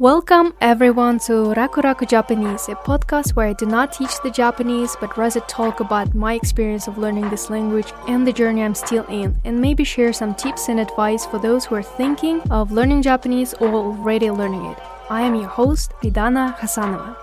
Welcome everyone to Raku Raku Japanese, a podcast where I do not teach the Japanese but rather talk about my experience of learning this language and the journey I'm still in, and maybe share some tips and advice for those who are thinking of learning Japanese or already learning it. I am your host, Aidaana Khasanova.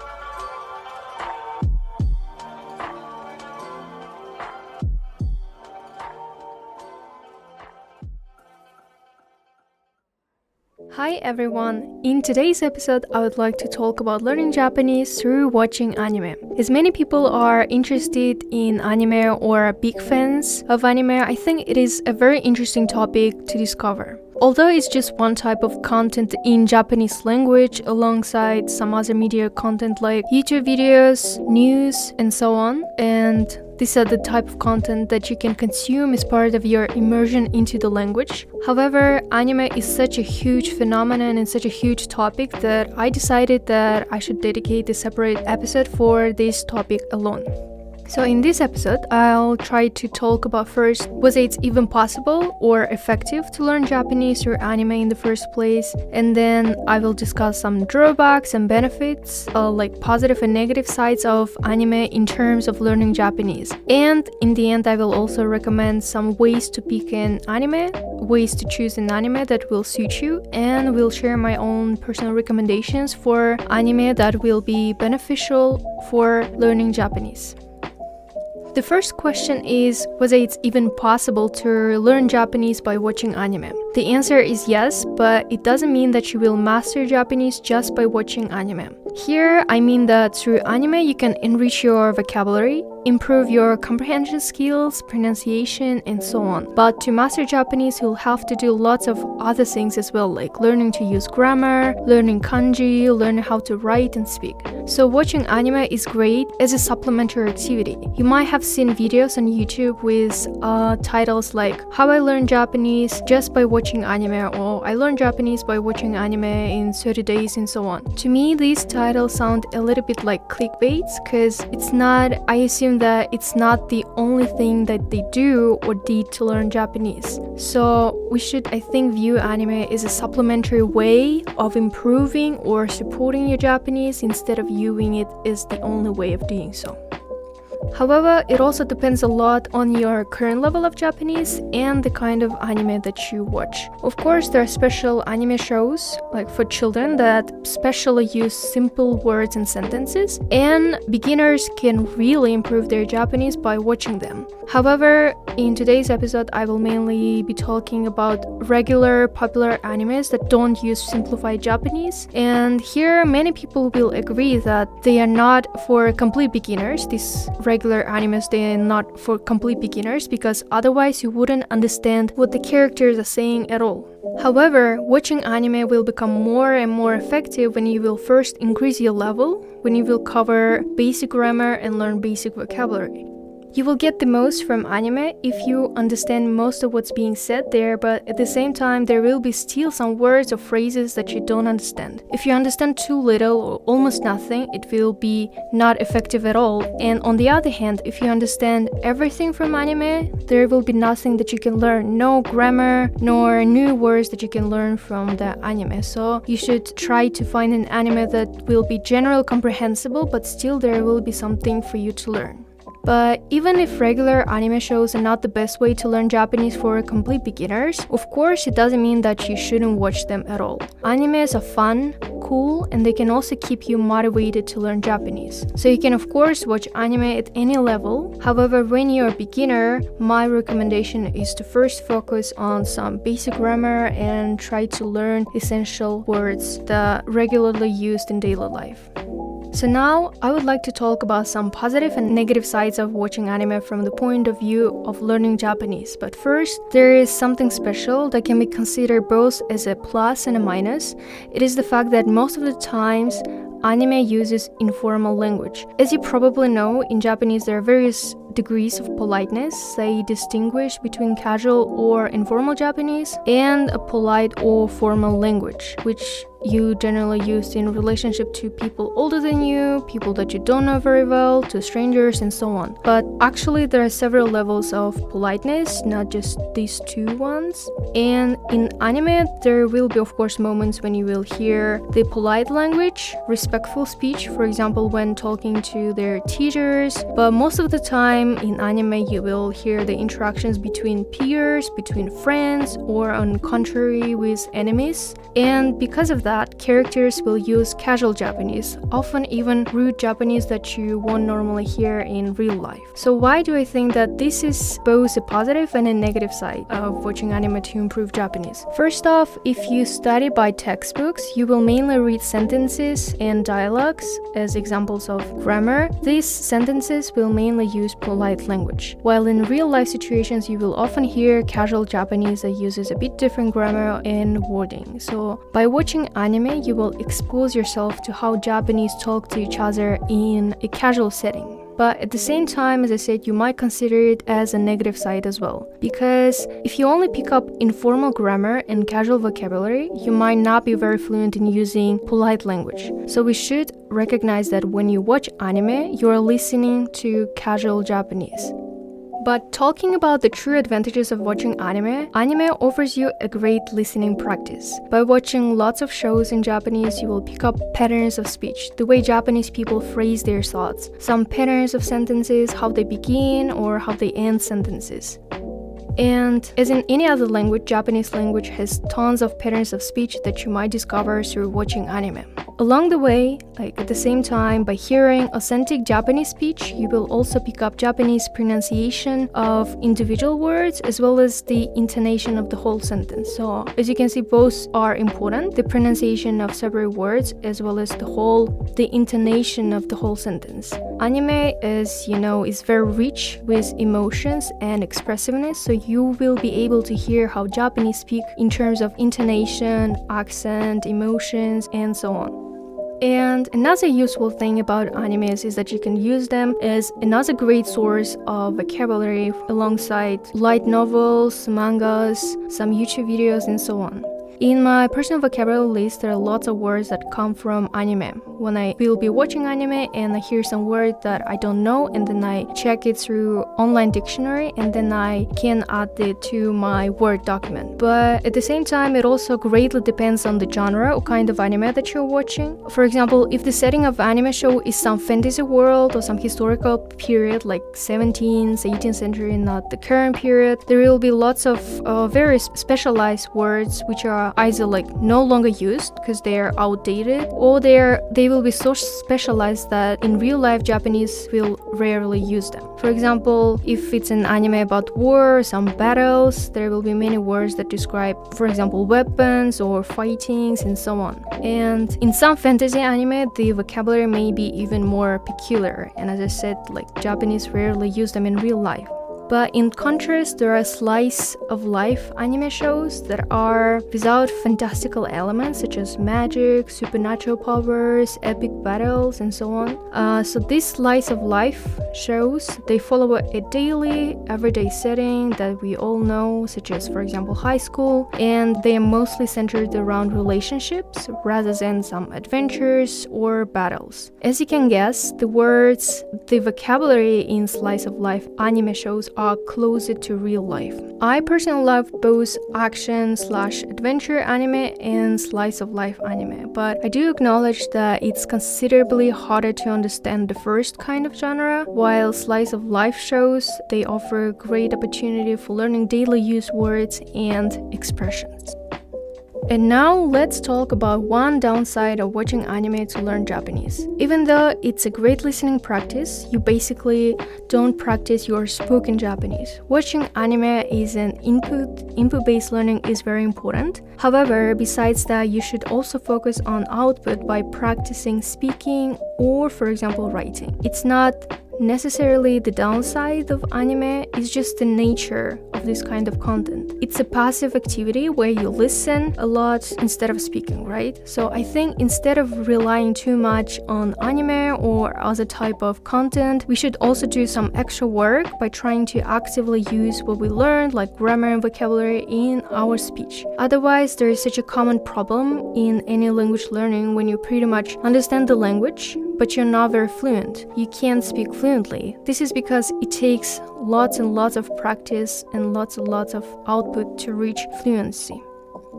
Hi everyone! In today's episode, I would like to talk about learning Japanese through watching anime. As many people are interested in anime or are big fans of anime, I think it is a very interesting topic to discover. Although it's just one type of content in Japanese language alongside some other media content like YouTube videos, news, and so on, and these are the type of content that you can consume as part of your immersion into the language. However, anime is such a huge phenomenon and such a huge topic that I decided that I should dedicate a separate episode for this topic alone. So in this episode, I'll try to talk about first, was it even possible or effective to learn Japanese through anime in the first place? And then I will discuss some drawbacks and benefits, like positive and negative sides of anime in terms of learning Japanese. And in the end, I will also recommend some ways to pick an anime, ways to choose an anime that will suit you, and will share my own personal recommendations for anime that will be beneficial for learning Japanese. The first question is, was it even possible to learn Japanese by watching anime? The answer is yes, but it doesn't mean that you will master Japanese just by watching anime. Here, I mean that through anime you can enrich your vocabulary, improve your comprehension skills, pronunciation, and so on. But to master Japanese, you'll have to do lots of other things as well, like learning to use grammar, learning kanji, learning how to write and speak. So watching anime is great as a supplementary activity. You might have seen videos on YouTube with titles like How I Learned Japanese Just by Watching Anime, or I Learned Japanese by Watching Anime in 30 Days, and so on. To me, these titles sound a little bit like clickbaits, because I assume that it's not the only thing that they do or did to learn Japanese. So we should, I think, view anime as a supplementary way of improving or supporting your Japanese instead of viewing it as the only way of doing so. However, it also depends a lot on your current level of Japanese and the kind of anime that you watch. Of course, there are special anime shows, like for children, that specially use simple words and sentences, and beginners can really improve their Japanese by watching them. However, in today's episode, I will mainly be talking about regular popular animes that don't use simplified Japanese, and here many people will agree that they are not for complete beginners. These regular animes, they are not for complete beginners, because otherwise you wouldn't understand what the characters are saying at all. However, watching anime will become more and more effective when you will first increase your level, when you will cover basic grammar and learn basic vocabulary. You will get the most from anime if you understand most of what's being said there, but at the same time there will be still some words or phrases that you don't understand. If you understand too little or almost nothing, it will be not effective at all. And on the other hand, if you understand everything from anime, there will be nothing that you can learn, no grammar nor new words that you can learn from the anime. So you should try to find an anime that will be general comprehensible, but still there will be something for you to learn. But even if regular anime shows are not the best way to learn Japanese for complete beginners, of course it doesn't mean that you shouldn't watch them at all. Animes are fun, cool, and they can also keep you motivated to learn Japanese. So you can of course watch anime at any level. However, when you're a beginner, my recommendation is to first focus on some basic grammar and try to learn essential words that are regularly used in daily life. So now, I would like to talk about some positive and negative sides of watching anime from the point of view of learning Japanese. But first, there is something special that can be considered both as a plus and a minus. It is the fact that most of the times, anime uses informal language. As you probably know, in Japanese there are various degrees of politeness. They distinguish between casual or informal Japanese and a polite or formal language, which you generally use in relationship to people older than you, people that you don't know very well, to strangers, and so on. But actually, there are several levels of politeness, not just these two ones. And in anime, there will be, of course, moments when you will hear the polite language, respectful speech, for example, when talking to their teachers. But most of the time in anime, you will hear the interactions between peers, between friends, or on contrary with enemies. And because of that, characters will use casual Japanese, often even rude Japanese that you won't normally hear in real life. So why do I think that this is both a positive and a negative side of watching anime to improve Japanese? First off, if you study by textbooks, you will mainly read sentences and dialogues as examples of grammar. These sentences will mainly use polite language, while in real life situations you will often hear casual Japanese that uses a bit different grammar and wording. So by watching anime, you will expose yourself to how Japanese talk to each other in a casual setting. But at the same time, as I said, you might consider it as a negative side as well. Because if you only pick up informal grammar and casual vocabulary, you might not be very fluent in using polite language. So we should recognize that when you watch anime, you are listening to casual Japanese. But talking about the true advantages of watching anime offers you a great listening practice. By watching lots of shows in Japanese, you will pick up patterns of speech, the way Japanese people phrase their thoughts, some patterns of sentences, how they begin or how they end sentences. And as in any other language, Japanese language has tons of patterns of speech that you might discover through watching anime. Along the way, at the same time, by hearing authentic Japanese speech, you will also pick up Japanese pronunciation of individual words as well as the intonation of the whole sentence. So as you can see, both are important, the pronunciation of several words as well as the intonation of the whole sentence. Anime, as you know, is very rich with emotions and expressiveness, so you will be able to hear how Japanese speak in terms of intonation, accent, emotions, and so on. And another useful thing about animes is that you can use them as another great source of vocabulary alongside light novels, mangas, some YouTube videos, and so on. In my personal vocabulary list, there are lots of words that come from anime. When I will be watching anime and I hear some word that I don't know, and then I check it through online dictionary, and then I can add it to my Word document. But at the same time, it also greatly depends on the genre or kind of anime that you're watching. For example, if the setting of anime show is some fantasy world or some historical period like 17th, 18th century, not the current period, there will be lots of very specialized words which are either no longer used because they are outdated, or they will be so specialized that in real life Japanese will rarely use them. For example, if it's an anime about war, some battles, there will be many words that describe, for example, weapons or fightings and so on. And in some fantasy anime, the vocabulary may be even more peculiar, and as I said, Japanese rarely use them in real life. But in contrast, there are slice of life anime shows that are without fantastical elements such as magic, supernatural powers, epic battles, and so on. So these slice of life shows, they follow a daily, everyday setting that we all know, such as, for example, high school, and they are mostly centered around relationships rather than some adventures or battles. As you can guess, the vocabulary in slice of life anime shows are closer to real life. I personally love both action/adventure anime and slice of life anime, but I do acknowledge that it's considerably harder to understand the first kind of genre, while slice of life shows, they offer great opportunity for learning daily use words and expressions. And now let's talk about one downside of watching anime to learn Japanese. Even though it's a great listening practice, you basically don't practice your spoken Japanese. Watching anime is an input-based learning is very important. However, besides that, you should also focus on output by practicing speaking or, for example, writing. It's not necessarily the downside of anime, it's just the nature of this kind of content. It's a passive activity where you listen a lot instead of speaking, right? So I think instead of relying too much on anime or other type of content, we should also do some extra work by trying to actively use what we learned, like grammar and vocabulary, in our speech. Otherwise, there is such a common problem in any language learning when you pretty much understand the language, but you're not very fluent. You can't speak fluently. This is because it takes lots and lots of practice and lots of output to reach fluency.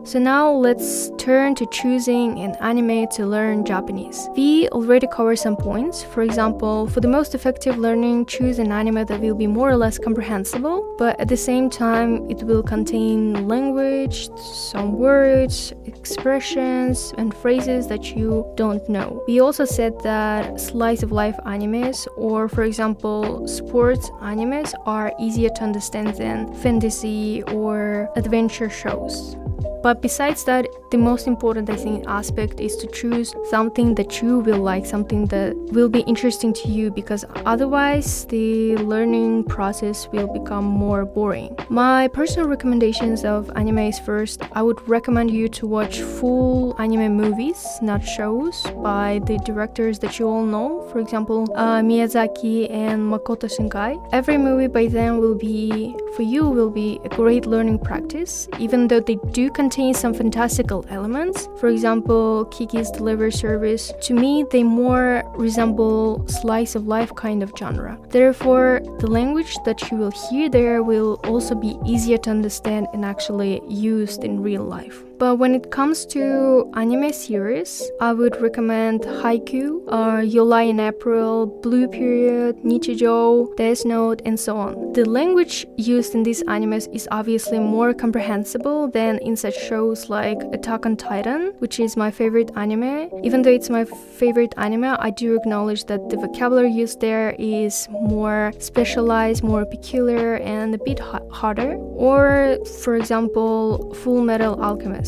So now let's turn to choosing an anime to learn Japanese. We already covered some points. For example, for the most effective learning, choose an anime that will be more or less comprehensible, but at the same time, it will contain language, some words, expressions, and phrases that you don't know. We also said that slice of life animes, or for example, sports animes, are easier to understand than fantasy or adventure shows. But besides that, the most important, I think, aspect is to choose something that you will like, something that will be interesting to you, because otherwise the learning process will become more boring. My personal recommendations of anime is, first, I would recommend you to watch full anime movies, not shows, by the directors that you all know. For example, Miyazaki and Makoto Shinkai. Every movie by them will be a great learning practice, even though they do contain some fantastical elements. For example, Kiki's Delivery Service. To me, they more resemble slice of life kind of genre. Therefore, the language that you will hear there will also be easier to understand and actually used in real life. But when it comes to anime series, I would recommend Haikyuu, Your Lie in April, Blue Period, Nichijou, Death Note, and so on. The language used in these animes is obviously more comprehensible than in such shows like Attack on Titan, which is my favorite anime. Even though it's my favorite anime, I do acknowledge that the vocabulary used there is more specialized, more peculiar, and a bit harder. Or, for example, Full Metal Alchemist.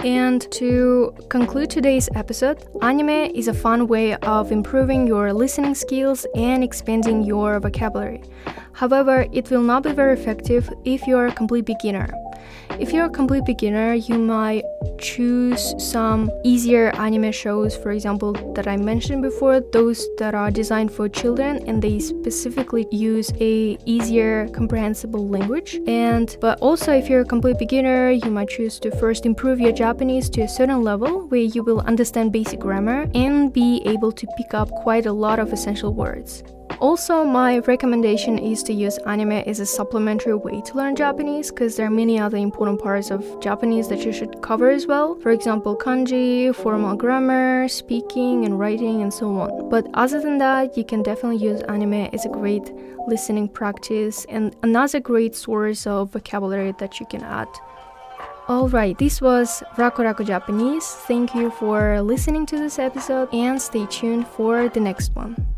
And to conclude today's episode, anime is a fun way of improving your listening skills and expanding your vocabulary. However, it will not be very effective if you are a complete beginner. If you're a complete beginner, you might choose some easier anime shows, for example, that I mentioned before, those that are designed for children and they specifically use a easier comprehensible language. But also, if you're a complete beginner, you might choose to first improve your Japanese to a certain level where you will understand basic grammar and be able to pick up quite a lot of essential words. Also, my recommendation is to use anime as a supplementary way to learn Japanese, because there are many other important parts of Japanese that you should cover as well. For example, kanji, formal grammar, speaking and writing, and so on. But other than that, you can definitely use anime as a great listening practice and another great source of vocabulary that you can add. Alright, this was Raku Raku Japanese. Thank you for listening to this episode and stay tuned for the next one.